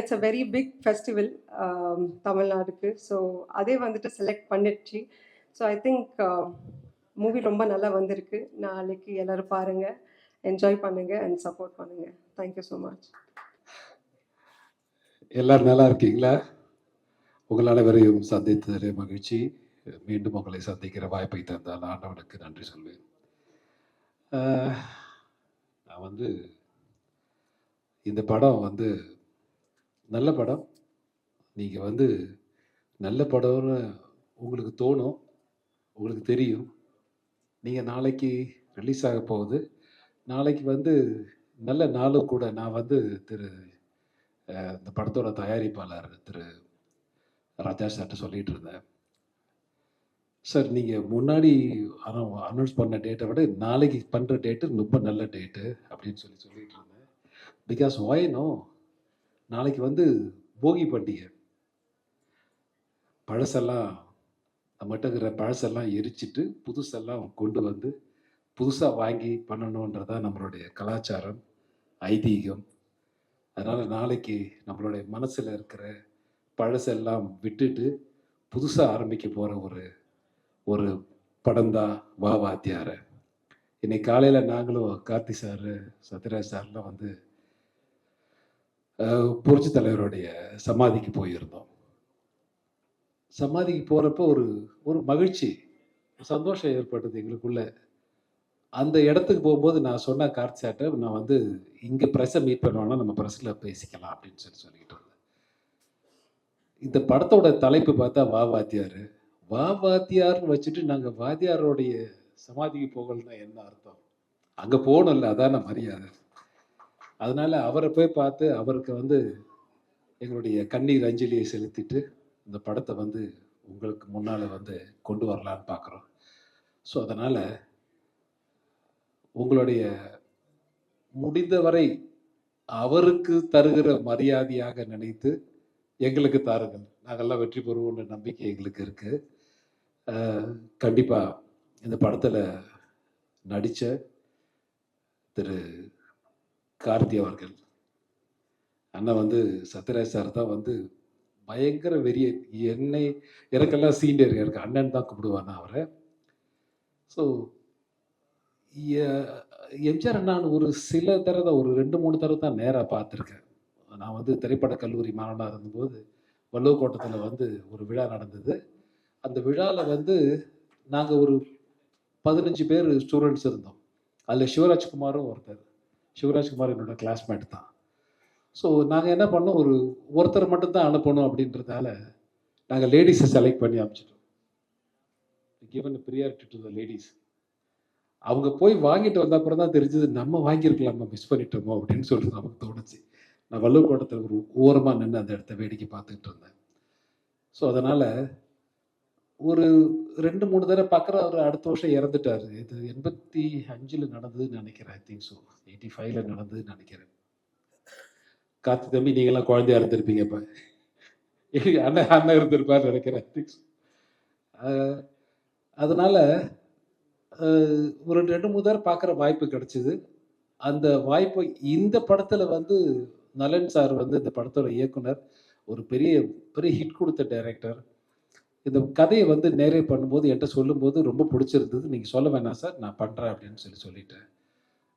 it's a very big festival தமிழ்நாடுக்கு. ஸோ அதே வந்துட்டு செலக்ட் பண்ணிடுச்சு. ஸோ ஐ திங்க் மூவி ரொம்ப நல்லா வந்திருக்கு. நாளைக்கு எல்லோரும் பாருங்கள், என்ஜாய் பண்ணுங்கள் அண்ட் சப்போர்ட் பண்ணுங்கள். Thank you so much. எல்லாரும் நல்லா இருக்கீங்களா? உங்கள் அனைவரையும் சந்தித்ததிலே மகிழ்ச்சி. மீண்டும் உங்களை சந்திக்கிற வாய்ப்பை தந்தால் ஆண்டவனுக்கு நன்றி சொல்வேன். நான் இந்த படம் நல்ல படம். நீங்கள் நல்ல படம்னு உங்களுக்கு தோணும், உங்களுக்கு தெரியும். நீங்கள் நாளைக்கு ரிலீஸ் ஆக போகுது. நாளைக்கு நல்ல நாளும் கூட. நான் இந்த படத்தோட தயாரிப்பாளர் திரு ராஜா சார்ட்ட சொல்லிகிட்டு இருந்தேன், சார் நீங்கள் முன்னாடி அனௌன்ஸ் பண்ண டேட்டை விட நாளைக்கு பண்ணுற டேட்டு ரொம்ப நல்ல டேட்டு அப்படின்னு சொல்லிட்டு இருந்தேன். பிகாஸ் ஒய்னோ நாளைக்கு போகி பண்டிகை. பழசெல்லாம் நம்மகிட்ட இருக்கிற பழசெல்லாம் எரிச்சிட்டு புதுசெல்லாம் கொண்டு புதுசாக வாங்கி பண்ணணுன்றதான் நம்மளுடைய கலாச்சாரம், ஐதீகம். அதனால் நாளைக்கு நம்மளுடைய மனசில் இருக்கிற பழசெல்லாம் விட்டுட்டு புதுசாக ஆரம்பிக்க போகிற ஒரு படம் தான் வா வாத்தியார. இன்னைக்கு காலையில் நாங்களும் கார்த்தி சார், சத்யராஜ் சார்லாம் புரட்சி தலைவருடைய சமாதிக்கு போயிருந்தோம். சமாதிக்கு போகிறப்போ ஒரு மகிழ்ச்சி, சந்தோஷம் ஏற்பட்டது எங்களுக்குள்ள. அந்த இடத்துக்கு போகும்போது நான் சொன்ன கார்த்தி சார்ட்ட, நான் இங்கே ப்ரெஸ்ஸை மீட் பண்ணுவோன்னா நம்ம ப்ரெஸ்ஸில் பேசிக்கலாம் அப்படின்னு சொல்லிக்கிட்டு இருந்தேன். இந்த படத்தோட தலைப்பு பார்த்தா வா வாத்தியார். வா வாத்தியார்னு வச்சுட்டு நாங்கள் வாத்தியாரோடைய சமாதிக்கு போகலன்னா என்ன அர்த்தம்? அங்கே போகணும்ல, அதான மரியாதை. அதனால அவரை போய் பார்த்து அவருக்கு எங்களுடைய கண்ணீர் அஞ்சலியை செலுத்திட்டு இந்த படத்தை உங்களுக்கு முன்னால் கொண்டு வரலான்னு பார்க்குறோம். ஸோ அதனால் உங்களுடைய முடிந்தவரை அவருக்கு தருகிற மரியாதையாக நினைத்து எங்களுக்கு தாருங்கள். நாங்கள்லாம் வெற்றி பெறுவோன்ற நம்பிக்கை எங்களுக்கு இருக்குது. கண்டிப்பாக இந்த படத்தில் நடித்த திரு கார்த்தி அவர்கள், அண்ணன் சத்யராஜ் சார் தான் பயங்கர வெறிய. எனக்கெல்லாம் சீனியர், எனக்கு அண்ணன் தான் கூப்பிடுவானா அவரை. ஸோ எம்ஜிஆர் அண்ணான்னு ஒரு சில தடவை, ஒரு 2-3 தடவை தான் நேராக பார்த்துருக்கேன். நான் திரைப்பட கல்லூரி மாணவனாக இருந்தபோது வள்ளுவக்கோட்டத்தில் ஒரு விழா நடந்தது. அந்த விழாவில் நாங்கள் ஒரு 15 பேர் ஸ்டூடெண்ட்ஸ் இருந்தோம். அதில் சிவராஜ்குமாரும் ஒருத்தர். சிவராஜ்குமார் என்னோட கிளாஸ்மேட் தான். ஸோ நாங்கள் என்ன பண்ணோம், ஒருத்தர் மட்டும்தான் அனுப்பணும் அப்படின்றதால நாங்கள் லேடிஸை செலக்ட் பண்ணி அனுப்பிச்சிட்டோம். Given priority to the ladies. அவங்க போய் வாங்கிட்டு வந்த அப்புறம் தான் தெரிஞ்சது, நம்ம வாங்கியிருக்கலாமா, மிஸ் பண்ணிட்டோமோ அப்படின்னு சொல்லிட்டு நமக்கு தோணுச்சு. நான் வள்ளுவக்கோட்டத்தில் ஒரு ஓரமாக நின்று அந்த இடத்த வேடிக்கை பார்த்துக்கிட்டு இருந்தேன். ஸோ அதனால் ஒரு 2-3 தடவை பார்க்குற அவர் அடுத்த வருஷம் இறந்துட்டார். இது 85 நடந்ததுன்னு நினைக்கிறேன். ஐ திங்க் ஸோ 85 நடந்ததுன்னு நினைக்கிறேன். கார்த்தி தம்பி, நீங்களாம் குழந்தையா இருந்திருப்பீங்க. இப்போ அண்ணன் இருந்திருப்பார் நினைக்கிறேன். I think so. அதனால் ஒரு 2-3 தடவை பார்க்குற வாய்ப்பு கிடச்சிது. அந்த வாய்ப்பு இந்த படத்தில் நலன் சார் இந்த படத்தோட இயக்குனர், ஒரு பெரிய பெரிய ஹிட் கொடுத்த டைரக்டர். இந்த கதையை நேரே பண்ணும்போது என்கிட்ட சொல்லும்போது ரொம்ப பிடிச்சிருந்தது. நீங்கள் சொல்ல வேணாம் சார், நான் பண்ணுறேன் அப்படின்னு சொல்லிட்டேன்.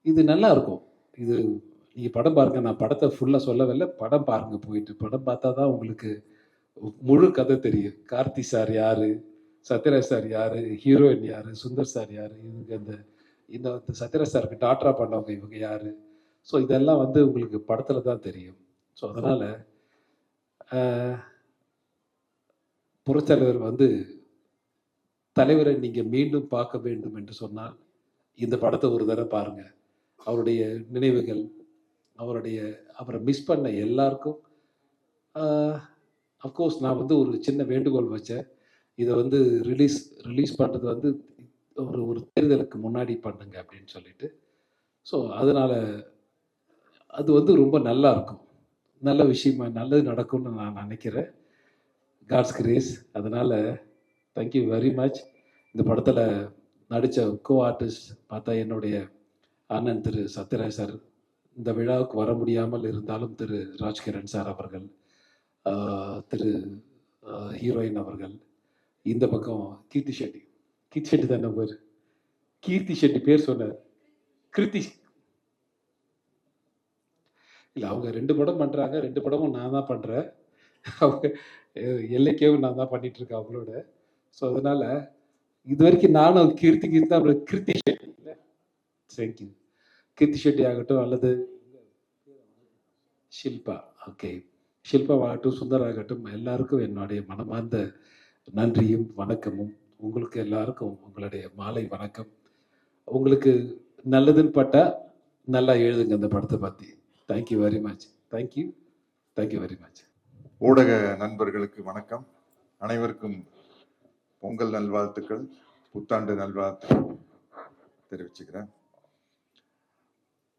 இது நல்லா இருக்கும். இது நீங்கள் படம் பாருங்கள். நான் படத்தை ஃபுல்லாக சொல்லவில்லை, படம் பாருங்கள். போயிட்டு படம் பார்த்தா தான் உங்களுக்கு முழு கதை தெரியும். கார்த்தி சார் யார், சத்யராஜ் சார் யார், ஹீரோயின் யார், சுந்தர் சார் யார், இவங்க இந்த சத்யராஜ் சாருக்கு டாக்டரா பண்ணவங்க இவங்க யார். ஸோ இதெல்லாம் உங்களுக்கு படத்தில் தான் தெரியும். ஸோ அதனால் புரட்சியாளர் வந்து தலைவரை நீங்கள் மீண்டும் பார்க்க வேண்டும் என்று சொன்னால் இந்த படத்தை ஒரு தடவை பாருங்க. அவருடைய நினைவுகள், அவரை மிஸ் பண்ண எல்லாருக்கும் அஃப்கோர்ஸ் நான் வந்து ஒரு சின்ன வேண்டுகோள் வச்சேன். இதை வந்து ரிலீஸ் பண்ணுறது வந்து ஒரு தேர்தலுக்கு முன்னாடி பண்ணுங்க அப்படின்னு சொல்லிட்டு. ஸோ அதனால் அது வந்து ரொம்ப நல்லா இருக்கும், நல்ல விஷயமா நல்லது நடக்கும்னு நான் நினைக்கிறேன். God's grace. அதனால் தேங்க்யூ வெரி மச். இந்த படத்தில் நடித்த கோ ஆர்டிஸ்ட் பார்த்தா என்னுடைய அண்ணன் திரு சத்யராஜ் சார், இந்த விழாவுக்கு வர முடியாமல் இருந்தாலும் திரு ராஜ்கிரண் சார் அவர்கள், திரு ஹீரோயின் அவர்கள், இந்த பக்கம் கீர்த்தி ஷெட்டி தானே பேர், கீர்த்தி ஷெட்டி பேர் சொன்னார், கிருத்தி இல்லை, அவங்க 2 படம் பண்ணுறாங்க, 2 படமும் நான் தான் பண்ணுறேன். அவங்க எல்லைக்கேவும் நான் தான் பண்ணிகிட்ருக்கேன் அவங்களோட. ஸோ அதனால் இது வரைக்கும் நானும் கீர்த்தி தான், அப்புறம் கிருத்தி ஷெட்டி இல்லை, தேங்க்யூ. கீர்த்தி ஷெட்டி ஆகட்டும் அல்லது ஷில்பா, ஓகே, ஷில்பா ஆகட்டும், சுந்தர் ஆகட்டும், எல்லாருக்கும் என்னுடைய மனமார்ந்த நன்றியும் வணக்கமும். உங்களுக்கு எல்லாருக்கும் உங்களுடைய மாலை வணக்கம். உங்களுக்கு நல்லதுன்னு பட்டா நல்லா எழுதுங்க இந்த படத்தை பற்றி. Thank you very much. Thank you very much. ஊடக நண்பர்களுக்கு வணக்கம். அனைவருக்கும் பொங்கல் நல்வாழ்த்துக்கள், புத்தாண்டு நல்வாழ்த்துக்கள் தெரிவிச்சுக்கிறேன்.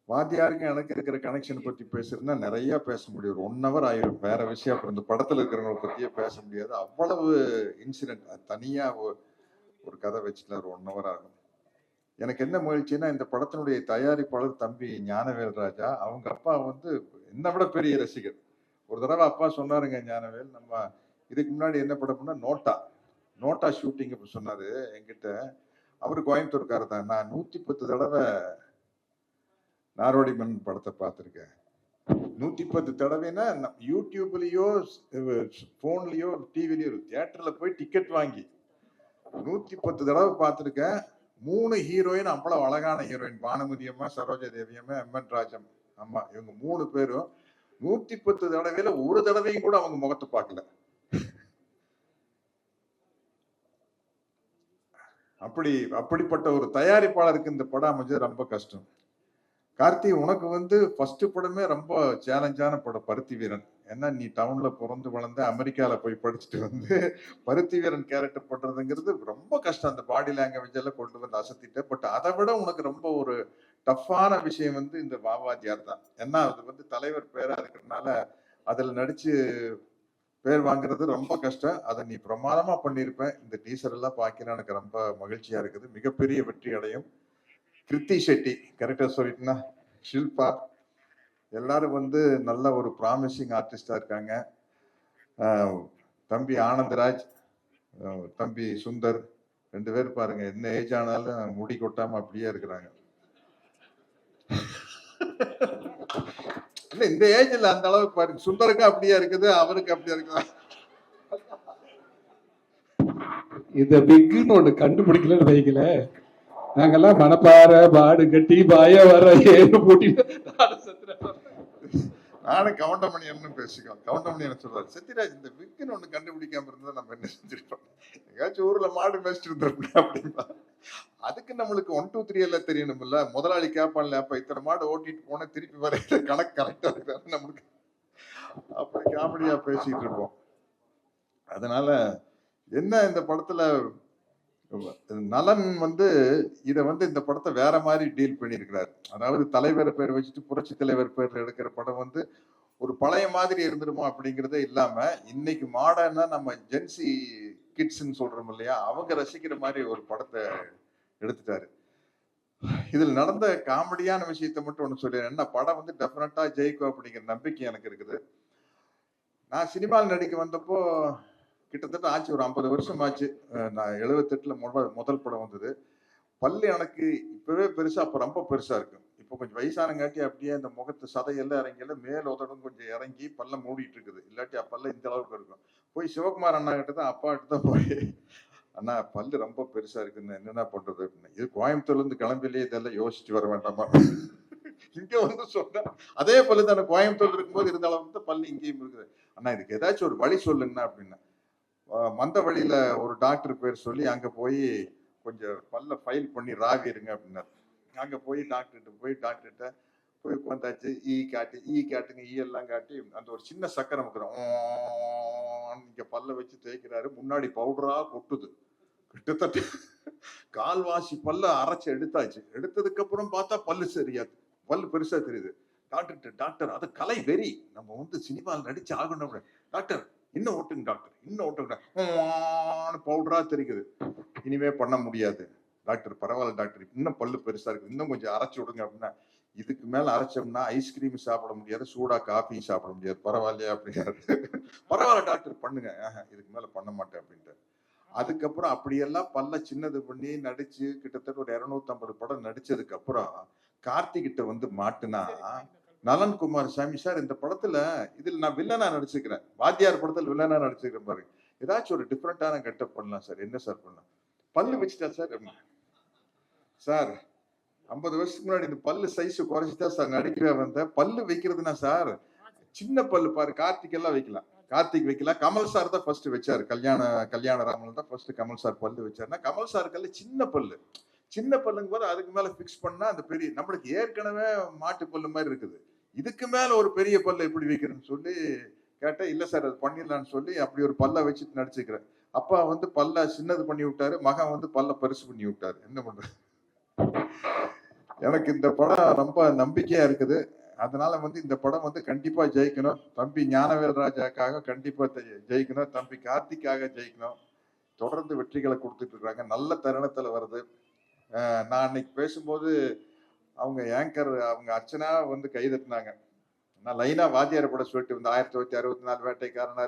வாத்தியாருக்கு எனக்கு இருக்கிற கனெக்ஷன் பற்றி பேசுறதுன்னா நிறைய பேச முடியும், ஒரு 1 hour ஆயிரும். வேற விஷயம் அப்புறம் இந்த படத்துல இருக்கிறவங்களை பற்றியே பேச முடியாது, அவ்வளவு இன்சிடென்ட். அது தனியா ஒரு கதை வச்சுக்கலாம், ஒரு 1 hour ஆகும். எனக்கு என்ன மகிழ்ச்சின்னா, இந்த படத்தினுடைய தயாரிப்பாளர் தம்பி ஞானவேல் ராஜா, அவங்க அப்பா வந்து என்னை விட பெரிய ரசிகர். ஒரு தடவை அப்பா சொன்னாருங்க, ஞானவேல், நம்ம இதுக்கு முன்னாடி என்ன படம்னா நோட்டா ஷூட்டிங் அப்படி சொன்னாரு என்கிட்ட. அவரு கோயம்புத்தூர்காரர் தான். நான் 110 தடவை நாரோடி மன்னன் படத்தை பார்த்துருக்கேன். 110 தடவைனா யூடியூப்லயோ போன்லயோ டிவிலயோ தியேட்டர்ல போய் டிக்கெட் வாங்கி 110 தடவை பார்த்துருக்கேன். 3 ஹீரோயின், அவ்வளவு அழகான ஹீரோயின், பானுமதி அம்மா, சரோஜா தேவி அம்மா, எம்என் ராஜம் அம்மா, இவங்க 3 பேரும் 110 தடவையில ஒரு தடவையும் கூட அவங்க முகத்தை பார்க்கல. அப்படிப்பட்ட ஒரு தயாரிப்பாளருக்கு இந்த படம் அமைஞ்சது ரொம்ப கஷ்டம். கார்த்தி, உனக்கு வந்து ஃபர்ஸ்ட் படமே ரொம்ப சேலஞ்சான படம் பருத்தி வீரன். ஏன்னா நீ டவுன்ல பிறந்து வளர்ந்து அமெரிக்கால போய் படிச்சுட்டு வந்து பருத்தி வீரன் கேரக்டர் பண்றதுங்கிறது ரொம்ப கஷ்டம். அந்த பாடி லாங்குவேஜ் எல்லாம் கொண்டு வந்து அசத்திட்டு. பட் அதை விட உனக்கு ரொம்ப ஒரு டஃப்பான விஷயம் வந்து இந்த வாவாஜியார் தான். ஏன்னா அது வந்து தலைவர் பேரா இருக்கிறதுனால அதுல நடிச்சு பேர் வாங்குறது ரொம்ப கஷ்டம். அதை நீ பிரமாதமா பண்ணியிருப்பேன். இந்த டீசர் எல்லாம் பார்க்கணும், எனக்கு ரொம்ப மகிழ்ச்சியா இருக்குது. மிகப்பெரிய வெற்றி அடையும். கிருத்தி ஷெட்டி, கரெக்டா சொல்லிட்டுனா, ஷில்பா, எல்லாரும் வந்து நல்ல ஒரு ப்ராமிசிங் ஆர்டிஸ்டா இருக்காங்க. தம்பி ஆனந்தராஜ், தம்பி சுந்தர், 2 பேர் பாருங்க, என்ன ஏஜ் ஆனாலும் முடி கொட்டாம அப்படியே இருக்கிறாங்க. இல்ல இந்த ஏஜ்ல அந்த அளவுக்கு பாருங்க, சுந்தருக்கு அப்படியே இருக்குது, அவருக்கு அப்படியே இருக்குது. இந்த பிக்குன்னு ஒன்று கண்டுபிடிக்கலன்னு வைக்கல, நாங்கெல்லாம் மனப்பாறை பாடு கட்டி பாய வர ஏறு போட்டிட்டு நானும் கவுண்டமணியன்னு பேசிக்கலாம். கவுண்டமணியன் சொல்றாரு, சத்யராஜ் இந்த விக்குன்னு ஒண்ணு கண்டுபிடிக்காம இருந்தா நம்ம என்ன செஞ்சிருப்போம், எங்கேயாச்சும் ஊர்ல மாடு மேய்ச்சிட்டு இருந்திருப்போம் அப்படின்னா. அதுக்கு நம்மளுக்கு 1 2 3 எல்லாம் தெரியணும்ல. முதலாளி கேப்பான்ல, அப்ப இத்தனை மாடு ஓட்டிட்டு போன திருப்பி வர கணக்கு கரெக்டா இருக்காது நம்மளுக்கு. அப்படி காமெடியா பேசிட்டு இருப்போம். அதனால என்ன, இந்த படத்துல நலன் வந்து இதை வந்து இந்த படத்தை வேற மாதிரி டீல் பண்ணியிருக்கிறார். அதாவது தலைவர் பேர் வச்சுட்டு புரட்சி தலைவர் பேர்ல எடுக்கிற படம் வந்து ஒரு பழைய மாதிரி இருந்துருமோ அப்படிங்கிறதே இல்லாம, இன்னைக்கு மாடர்னா நம்ம ஜென்சி கிட்ஸ்ன்னு சொல்றோம் இல்லையா, அவங்க ரசிக்கிற மாதிரி ஒரு படத்தை எடுத்துட்டாரு. இதில் நடந்த காமெடியான விஷயத்தை மட்டும் ஒன்று சொல்லிடுறேன். என்ன, படம் வந்து டெஃபினட்டா ஜெயிக்கும் அப்படிங்கிற நம்பிக்கை எனக்கு இருக்குது. நான் சினிமாவில் நடிக்க வந்தப்போ கிட்டத்தட்ட ஆச்சு, ஒரு 50 வருஷம் ஆச்சு. நான் 78ல முதல் படம் வந்தது. பல்லு எனக்கு இப்பவே பெருசா, அப்ப ரொம்ப பெருசா இருக்கும். இப்போ கொஞ்சம் வயசானங்காட்டி அப்படியே அந்த முகத்து சதையெல்லாம் இறங்கல, மேல் உதடும் கொஞ்சம் இறங்கி பல்ல மூடிட்டு இருக்குது. இல்லாட்டி அப்பல்ல இந்த அளவுக்கு இருக்கும். போய் சிவகுமார் அண்ணா கிட்ட தான், அப்பா கிட்ட தான் போய், அண்ணா பல்லு ரொம்ப பெருசா இருக்குன்னு என்னென்ன பண்றது அப்படின்னு. இது கோயம்புத்தூர்ல இருந்து கிளம்பிலேயே இதெல்லாம் யோசிச்சு வர வேண்டாமா, இங்க வந்து சொன்னா அதே பல்லு தானே கோயம்புத்தூர்ல இருக்கும்போது இருந்த அளவுக்கு தான் பல்லு இங்கேயும் இருக்குது. அண்ணா இதுக்கு ஏதாச்சும் ஒரு வழி சொல்லுங்கண்ணா அப்படின்னா, மந்த வழியில ஒரு டாக்டர் பேர் சொல்லி அங்க போய் கொஞ்சம் பல்ல ஃபைல் பண்ணி ராவி இருங்க அப்படின்னாரு. அங்க போய் டாக்டர்கிட்ட போய் உட்காந்தாச்சு. ஈ காட்டுங்க, ஈ எல்லாம் காட்டி அந்த ஒரு சின்ன சக்கரம் இருக்கிறோம் இங்க பல்ல வச்சு தேய்க்கிறாரு. முன்னாடி பவுடரா கொட்டுது. கிட்டத்தட்ட கால்வாசி பல்ல அரைச்சு எடுத்தாச்சு. எடுத்ததுக்கு அப்புறம் பார்த்தா பல்லு சரியாது, பல்லு பெருசா தெரியுது. டாக்டர் அது கலை வெறி, நம்ம வந்து சினிமாவில் நடிச்சு ஆகணும். டாக்டர் இன்னும் ஓட்டுங்க, டாக்டர் இன்னும் ஓட்டுங்க, பவுடரா தெரியுது. இனிமே பண்ண முடியாது டாக்டர், பரவாயில்ல டாக்டர், இன்னும் பல்லு பெருசா இருக்கு, இன்னும் கொஞ்சம் அரைச்சு விடுங்க அப்படின்னா, இதுக்கு மேல அரைச்சோம்னா ஐஸ்கிரீம் சாப்பிட முடியாது, சூடா காஃபி சாப்பிட முடியாது, பரவாயில்லையா அப்படின்னாரு. பரவாயில்ல டாக்டர் பண்ணுங்க, இதுக்கு மேல பண்ண மாட்டேன் அப்படின்ட்டு. அதுக்கப்புறம் அப்படியெல்லாம் பல்ல சின்னது பண்ணி நடிச்சு கிட்டத்தட்ட ஒரு 250 படம் நடிச்சதுக்கு அப்புறம் கார்த்திகிட்ட வந்து மாட்டுனா, நலன் குமாரசாமி சார் இந்த படத்துல இதுல நான் வில்லனா நடிச்சுக்கிறேன், வாத்தியார் படத்துல வில்லனா நடிச்சுக்கிறேன் பாருங்க, ஏதாச்சும் ஒரு டிஃப்ரெண்டான கெட்டப் பண்ணலாம் சார், என்ன சார் பண்ணலாம்? பல்லு வச்சுட்டா சார். சார் 50 வருஷத்துக்கு முன்னாடி இந்த பல்லு சைஸ் குறைச்சிதான் சார் நடிக்கவே வந்தேன். பல்லு வைக்கிறதுனா சார் சின்ன பல்லு பாரு, கார்த்திக் எல்லாம் வைக்கலாம், கார்த்திக் வைக்கலாம், கமல் சார் தான் ஃபர்ஸ்ட் வச்சாரு, கல்யாண ராமன் தான் ஃபர்ஸ்ட் கமல் சார் பல்லு வச்சாருன்னா, கமல் சாருக்கெல்லாம் சின்ன பல்லுங்க போது அதுக்கு மேல பிக்ஸ் பண்ணா அந்த பெரிய, நம்மளுக்கு ஏற்கனவே மாட்டு பல்லு மாதிரி இருக்குது, இதுக்கு மேல ஒரு பெரிய பல்ல எப்படி வைக்கிறேன்னு சொல்லி கேட்டேன். இல்ல சார் அது பண்ணிடலான்னு சொல்லி அப்படி ஒரு பல்ல வச்சுட்டு நடிச்சுக்கிறேன். அப்பா வந்து பல்ல சின்னது பண்ணி விட்டாரு, மகன் வந்து பல்ல பெருசு பண்ணி விட்டாரு. என்ன பண்றது? எனக்கு இந்த படம் ரொம்ப நம்பிக்கையா இருக்குது. அதனால வந்து இந்த படம் வந்து கண்டிப்பா ஜெயிக்கணும். தம்பி ஞானவேல் ராஜாக்காக கண்டிப்பா ஜெயிக்கணும், தம்பி கார்த்திக்காக ஜெயிக்கணும். தொடர்ந்து வெற்றிகளை கொடுத்துட்டு இருக்காங்க, நல்ல தருணத்துல வருது. நான் அன்னைக்கு பேசும்போது அவங்க ஆங்கர் அவங்க அர்ச்சனா வந்து கைதட்டினாங்க. நான் லைனா வாத்தியார் படம் சொல்லிட்டு இருந்தேன். 1964 வேட்டைக்காரன்,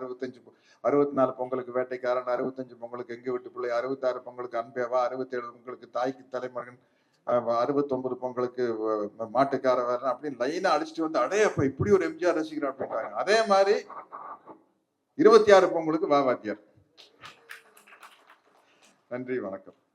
64 பொங்கலுக்கு வேட்டைக்காரன், 65 பொங்கலுக்கு எங்க வீட்டு பிள்ளை, 66 பொங்கலுக்கு அன்பேவா, 67 பொங்கலுக்கு தாய்க்கு தலைமகன், 69 பொங்கலுக்கு மாட்டுக்கார வேற அப்படின்னு லைனா அடிச்சுட்டு வந்து, அடைய அப்ப இப்படி ஒரு எம்ஜிஆர் ரசிகர் அப்படின்றாங்க. அதே மாதிரி 26 பொங்கலுக்கு வா வாத்தியார். நன்றி, வணக்கம்.